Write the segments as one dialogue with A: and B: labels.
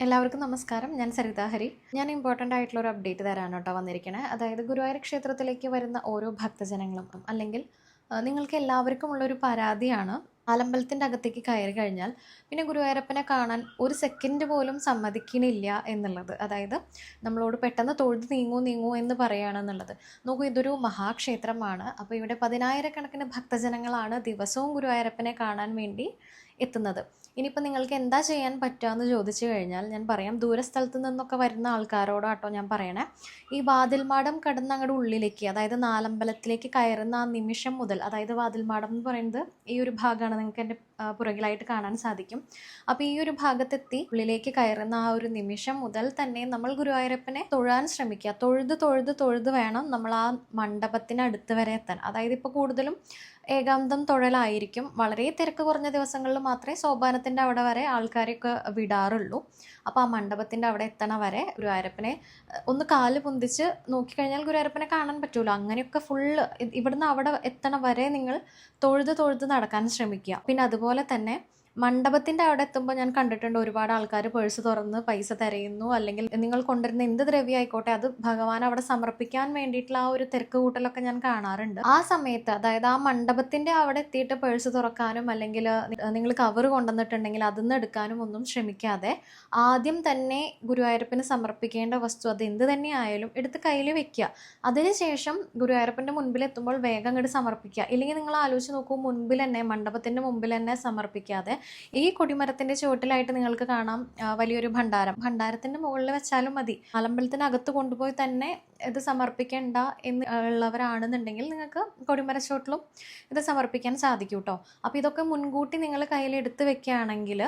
A: എല്ലാവർക്കും നമസ്കാരം. ഞാൻ സരിത ഹരി. ഞാൻ ഇമ്പോർട്ടൻ്റ് ആയിട്ടുള്ള ഒരു അപ്ഡേറ്റ് തരാനാണ് കേട്ടോ വന്നിരിക്കണേ. അതായത് ഗുരുവായൂർ ക്ഷേത്രത്തിലേക്ക് വരുന്ന ഓരോ ഭക്തജനങ്ങളും അല്ലെങ്കിൽ നിങ്ങൾക്ക് എല്ലാവർക്കും ഉള്ളൊരു പരാതിയാണ്, ആലമ്പലത്തിൻ്റെ അകത്തേക്ക് കയറി കഴിഞ്ഞാൽ പിന്നെ ഗുരുവായൂരപ്പനെ കാണാൻ ഒരു സെക്കൻഡ് പോലും സമ്മതിക്കണില്ല എന്നുള്ളത്. അതായത് നമ്മളോട് പെട്ടെന്ന് തൊഴുത് നീങ്ങൂ എന്ന് പറയുകയാണെന്നുള്ളത്. നോക്കൂ, ഇതൊരു മഹാക്ഷേത്രമാണ്. അപ്പോൾ ഇവിടെ പതിനായിരക്കണക്കിന് ഭക്തജനങ്ങളാണ് ദിവസവും ഗുരുവായൂരപ്പനെ കാണാൻ വേണ്ടി എത്തുന്നത്. ഇനിയിപ്പോൾ നിങ്ങൾക്ക് എന്താ ചെയ്യാൻ പറ്റുക എന്ന് ചോദിച്ചു കഴിഞ്ഞാൽ ഞാൻ പറയാം, ദൂരസ്ഥലത്ത് നിന്നൊക്കെ വരുന്ന ആൾക്കാരോടാട്ടോ ഞാൻ പറയണേ. ഈ വാതിൽമാടം കടന്ന് അങ്ങോട്ട് ഉള്ളിലേക്ക്, അതായത് നാലമ്പലത്തിലേക്ക് കയറുന്ന ആ നിമിഷം മുതൽ, അതായത് വാതിൽമാടം എന്ന് പറയുന്നത് ഈ ഒരു ഭാഗമാണ്, നിങ്ങൾക്ക് എൻ്റെ പുറകിലായിട്ട് കാണാൻ സാധിക്കും. അപ്പോൾ ഈ ഒരു ഭാഗത്തെത്തി ഉള്ളിലേക്ക് കയറുന്ന ആ ഒരു നിമിഷം മുതൽ തന്നെ നമ്മൾ ഗുരുവായൂരപ്പനെ തൊഴാൻ ശ്രമിക്കുക. തൊഴുത് വേണം നമ്മൾ ആ മണ്ഡപത്തിനടുത്ത് വരെ എത്താൻ. അതായത് ഇപ്പോൾ കൂടുതലും ഏകാന്തം തൊഴലായിരിക്കും. വളരെ തിരക്ക് കുറഞ്ഞ ദിവസങ്ങളിൽ മാത്രമേ സോപാനത്തിൻ്റെ അവിടെ വരെ ആൾക്കാരെയൊക്കെ വിടാറുള്ളൂ. അപ്പോൾ ആ മണ്ഡപത്തിൻ്റെ അവിടെ എത്തണ വരെ ഗുരുവായൂരപ്പനെ ഒന്ന് കാല് പൊന്തിച്ച് നോക്കിക്കഴിഞ്ഞാൽ ഗുരുവായൂരപ്പനെ കാണാൻ പറ്റുമല്ലോ. അങ്ങനെയൊക്കെ ഫുള്ള് ഇവിടുന്ന് അവിടെ എത്തണ വരെ നിങ്ങൾ തൊഴുത് നടക്കാൻ ശ്രമിക്കുക. പിന്നെ അതുപോലെ തന്നെ മണ്ഡപത്തിൻ്റെ അവിടെ എത്തുമ്പോൾ ഞാൻ കണ്ടിട്ടുണ്ട് ഒരുപാട് ആൾക്കാർ പേഴ്സ് തുറന്ന് പൈസ തിരയുന്നു, അല്ലെങ്കിൽ നിങ്ങൾ കൊണ്ടുവരുന്ന എന്ത് ദ്രവ്യം ആയിക്കോട്ടെ അത് ഭഗവാൻ അവിടെ സമർപ്പിക്കാൻ വേണ്ടിയിട്ടുള്ള ആ ഒരു തിരക്ക് കൂട്ടലൊക്കെ ഞാൻ കാണാറുണ്ട്. ആ സമയത്ത്, അതായത് ആ മണ്ഡപത്തിൻ്റെ അവിടെ എത്തിയിട്ട് പേഴ്സ് തുറക്കാനും അല്ലെങ്കിൽ നിങ്ങൾ കവർ കൊണ്ടുവന്നിട്ടുണ്ടെങ്കിൽ അതിന്ന് എടുക്കാനും ഒന്നും ശ്രമിക്കാതെ ആദ്യം തന്നെ ഗുരുവായൂരപ്പന് സമർപ്പിക്കേണ്ട വസ്തു അത് എന്ത് തന്നെ ആയാലും എടുത്ത് കയ്യിൽ വെക്കുക. അതിനുശേഷം ഗുരുവായൂരപ്പൻ്റെ മുൻപിൽ എത്തുമ്പോൾ വേഗം അങ്ങോട്ട് സമർപ്പിക്കുക. ഇല്ലെങ്കിൽ നിങ്ങൾ ആലോചിച്ച് നോക്കൂ, മുൻപിൽ തന്നെ മണ്ഡപത്തിൻ്റെ മുമ്പിൽ തന്നെ സമർപ്പിക്കാതെ ഈ കൊടിമരത്തിന്റെ ചുവട്ടിലായിട്ട് നിങ്ങൾക്ക് കാണാം വലിയൊരു ഭണ്ഡാരത്തിന്റെ മുകളിൽ വെച്ചാലും മതി. ആലമ്പലത്തിനകത്ത് കൊണ്ടുപോയി തന്നെ ഇത് സമർപ്പിക്കേണ്ട എന്ന് ഉള്ളവരാണെന്നുണ്ടെങ്കിൽ നിങ്ങൾക്ക് കൊടിമരച്ചോട്ടിലും ഇത് സമർപ്പിക്കാൻ സാധിക്കും കേട്ടോ. അപ്പോൾ ഇതൊക്കെ മുൻകൂട്ടി നിങ്ങൾ കയ്യിൽ എടുത്ത് വെക്കുകയാണെങ്കിൽ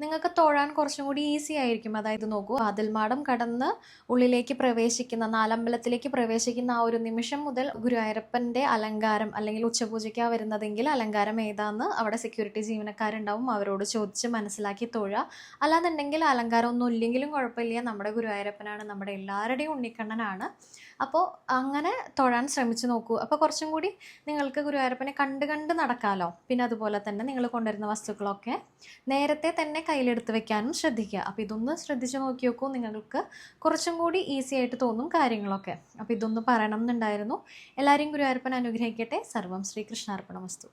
A: നിങ്ങൾക്ക് തൊഴാൻ കുറച്ചും കൂടി ഈസി ആയിരിക്കും. അതായത് നോക്കൂ, വാതിൽമാടം കടന്ന് ഉള്ളിലേക്ക് പ്രവേശിക്കുന്ന, നാലമ്പലത്തിലേക്ക് പ്രവേശിക്കുന്ന ആ ഒരു നിമിഷം മുതൽ ഗുരുവായൂരപ്പൻ്റെ അലങ്കാരം, അല്ലെങ്കിൽ ഉച്ചപൂജയ്ക്കാണ് വരുന്നതെങ്കിൽ അലങ്കാരം ഏതാന്ന് അവിടെ സെക്യൂരിറ്റി ജീവനക്കാരുണ്ടാവും, അവരോട് ചോദിച്ച് മനസ്സിലാക്കി തൊഴുക. അല്ലാന്നുണ്ടെങ്കിൽ അലങ്കാരം ഒന്നും ഇല്ലെങ്കിലും കുഴപ്പമില്ല, നമ്മുടെ ഗുരുവായൂരപ്പനാണ്, നമ്മുടെ എല്ലാവരുടെയും ഉണ്ണിക്കണ്ണനാണ്. അപ്പോൾ അങ്ങനെ തൊഴാൻ ശ്രമിച്ചു നോക്കൂ. അപ്പോൾ കുറച്ചും കൂടി നിങ്ങൾക്ക് ഗുരുവായൂരപ്പനെ കണ്ട് നടക്കാമല്ലോ. പിന്നെ അതുപോലെ തന്നെ നിങ്ങൾ കൊണ്ടുവരുന്ന വസ്തുക്കളൊക്കെ നേരത്തെ തന്നെ കയ്യിലെടുത്ത് വെക്കാനും ശ്രദ്ധിക്കുക. അപ്പോൾ ഇതൊന്ന് ശ്രദ്ധിച്ച് നോക്കി നോക്കൂ, നിങ്ങൾക്ക് കുറച്ചും കൂടി ഈസി ആയിട്ട് തോന്നും കാര്യങ്ങളൊക്കെ. അപ്പോൾ ഇതൊന്ന് പറയണം എന്നുണ്ടായിരുന്നു. എല്ലാവരെയും ഗുരുവായൂരപ്പൻ അനുഗ്രഹിക്കട്ടെ. സർവം ശ്രീകൃഷ്ണാർപ്പണമസ്തു.